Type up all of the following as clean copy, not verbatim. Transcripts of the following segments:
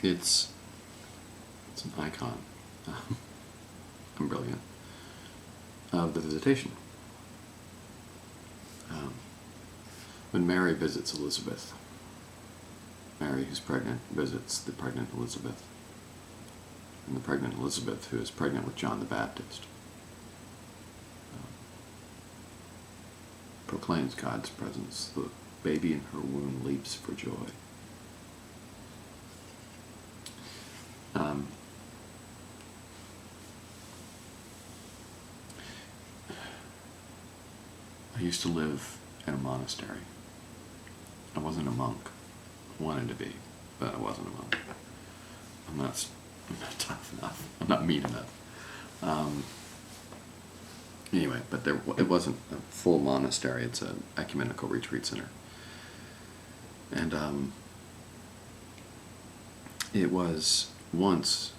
It's an icon. I'm brilliant. Of the visitation. When Mary visits Elizabeth, Mary, who's pregnant, visits the pregnant Elizabeth, and the pregnant Elizabeth, who is pregnant with John the Baptist, proclaims God's presence. The baby in her womb leaps for joy. I used to live in a monastery. I wasn't a monk. I wanted to be, but I wasn't a monk. I'm not tough enough. I'm not mean enough. Anyway, but it wasn't a full monastery. It's an ecumenical retreat center. And it was once,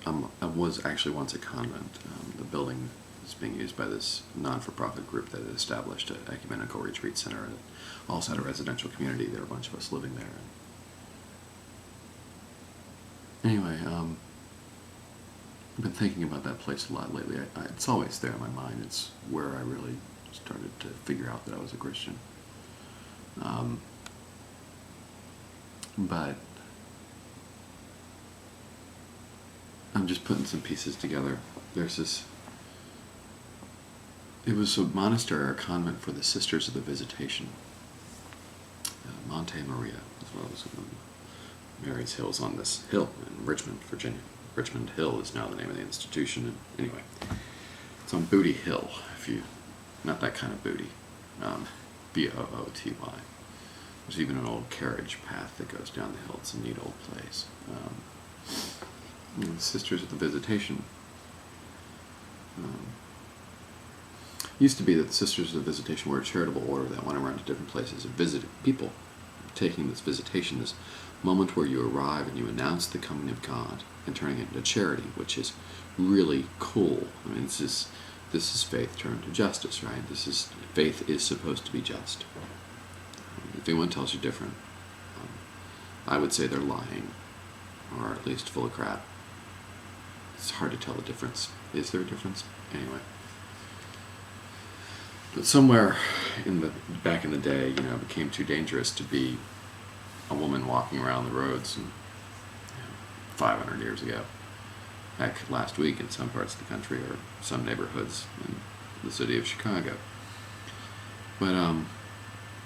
I was actually once a convent. The building is being used by this non-for-profit group that had established an ecumenical retreat center. And it also had a residential community. There were a bunch of us living there. Anyway, I've been thinking about that place a lot lately. It's always there in my mind. It's where I really started to figure out that I was a Christian. But I'm just putting some pieces together. There's this... It was a monastery or a convent for the Sisters of the Visitation. Monte Maria, as well as Mary's Hill's on this hill in Richmond, Virginia. Richmond Hill is now the name of the institution. And anyway, it's on Booty Hill. Not that kind of booty. B-O-O-T-Y. There's even an old carriage path that goes down the hill. It's a neat old place. The Sisters of the Visitation. Used to be that the Sisters of the Visitation were a charitable order that went around to different places and visited people, taking this visitation, this moment where you arrive and you announce the coming of God and turning it into charity, which is really cool. I mean, this is faith turned to justice, right? Faith is supposed to be just. If anyone tells you different, I would say they're lying, or at least full of crap. It's hard to tell the difference. Is there a difference? Anyway. But somewhere back in the day, it became too dangerous to be a woman walking around the roads, and 500 years ago. Heck, last week in some parts of the country or some neighborhoods in the city of Chicago. But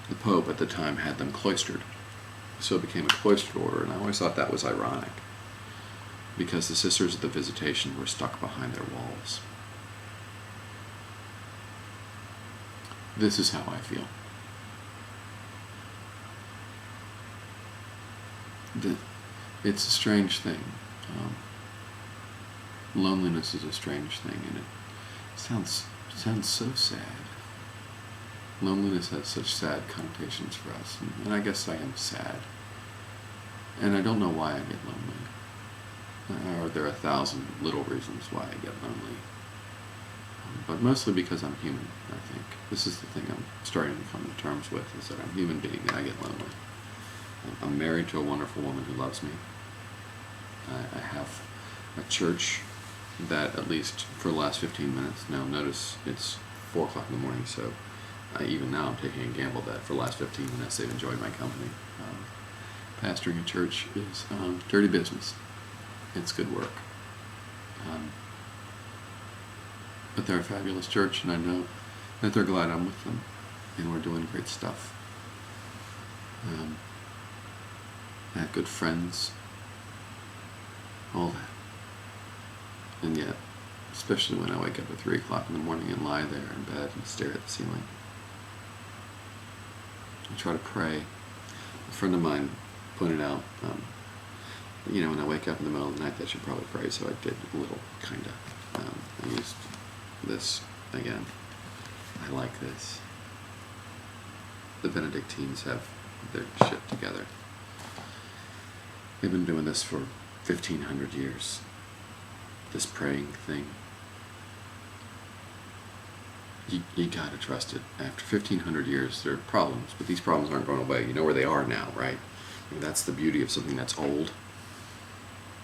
the Pope at the time had them cloistered. So it became a cloistered order, and I always thought that was ironic, because the Sisters of the Visitation were stuck behind their walls. This is how I feel. It's a strange thing. Loneliness is a strange thing, and it sounds so sad. Loneliness has such sad connotations for us, and I guess I am sad. And I don't know why I get lonely. Or there are 1,000 little reasons why I get lonely. But mostly because I'm human, I think. This is the thing I'm starting to come to terms with, is that I'm a human being and I get lonely. I'm married to a wonderful woman who loves me. I have a church that, at least for the last 15 minutes, now notice it's 4 o'clock in the morning, so even now I'm taking a gamble that for the last 15 minutes they've enjoyed my company. Pastoring a church is dirty business. It's good work. But they're a fabulous church, and I know that they're glad I'm with them, and we're doing great stuff. I have good friends, all that. And yet, especially when I wake up at 3 o'clock in the morning and lie there in bed and stare at the ceiling, I try to pray. A friend of mine pointed out, when I wake up in the middle of the night, I should probably pray, so I did a little, kind of. I used this again. I like this. The Benedictines have their shit together. They've been doing this for 1,500 years. This praying thing. You gotta trust it. After 1,500 years, there are problems, but these problems aren't going away. You know where they are now, right? I mean, that's the beauty of something that's old.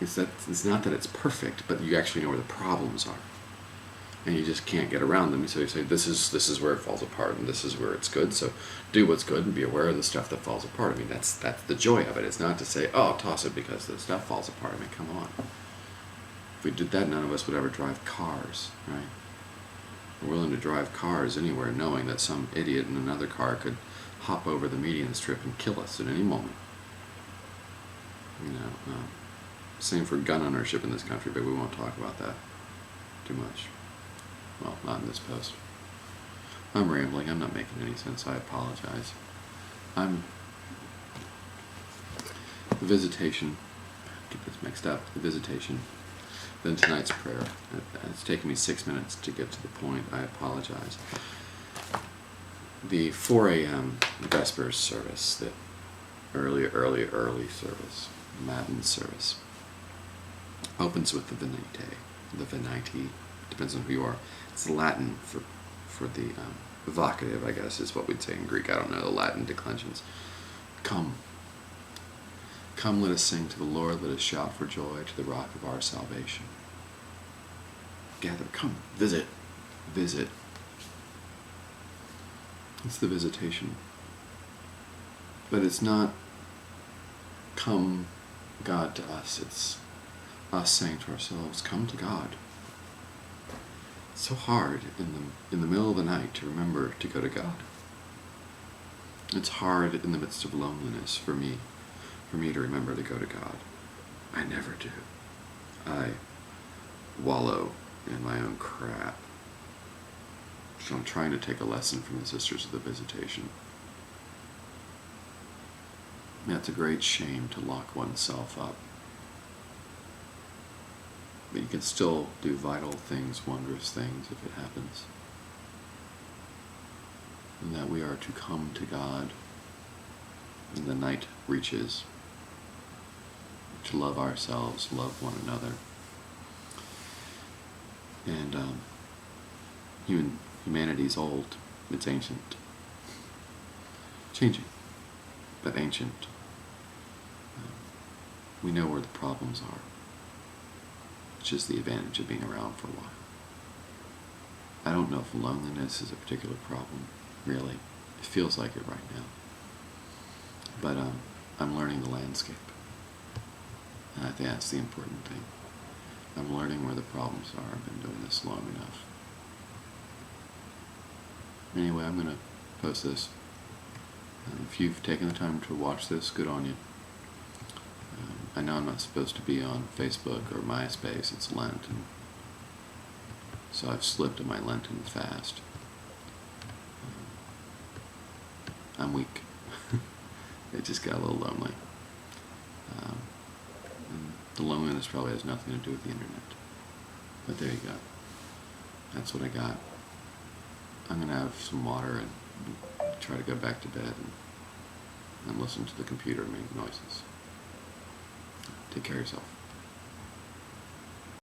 It's not that it's perfect, but you actually know where the problems are, and you just can't get around them. So you say, this is where it falls apart, and this is where it's good. So do what's good and be aware of the stuff that falls apart. I mean, that's the joy of it. It's not to say, oh, toss it because the stuff falls apart. I mean, come on. If we did that, none of us would ever drive cars, right? We're willing to drive cars anywhere, knowing that some idiot in another car could hop over the median strip and kill us at any moment. Same for gun ownership in this country, but we won't talk about that too much. Well, not in this post. I'm rambling. I'm not making any sense. I apologize. The visitation. Get this mixed up. The visitation. Then tonight's prayer. It's taken me 6 minutes to get to the point. I apologize. The 4 a.m. Vespers service, the early service, Matin service, opens with the Venite. The Venite, depends on who you are. It's Latin for the vocative, I guess, is what we'd say in Greek. I don't know the Latin declensions. Come. Come, let us sing to the Lord. Let us shout for joy to the rock of our salvation. Gather, come, visit. It's the visitation. But it's not come God to us. It's us saying to ourselves, come to God. It's so hard in the middle of the night to remember to go to God. It's hard in the midst of loneliness for me to remember to go to God. I never do. I wallow in my own crap. So I'm trying to take a lesson from the Sisters of the Visitation. Yeah, it's a great shame to lock oneself up. But you can still do vital things, wondrous things, if it happens. And that we are to come to God when the night reaches, to love ourselves, love one another. And humanity's old, it's ancient. Changing, but ancient. We know where the problems are, which is the advantage of being around for a while. I don't know if loneliness is a particular problem, really. It feels like it right now. But I'm learning the landscape. And I think that's the important thing. I'm learning where the problems are. I've been doing this long enough. Anyway, I'm going to post this. If you've taken the time to watch this, good on you. I know I'm not supposed to be on Facebook or MySpace. It's Lent, and so I've slipped in my Lenten fast. I'm weak. It just got a little lonely. And the loneliness probably has nothing to do with the internet. But there you go. That's what I got. I'm going to have some water and try to go back to bed and listen to the computer make noises. Take care of yourself.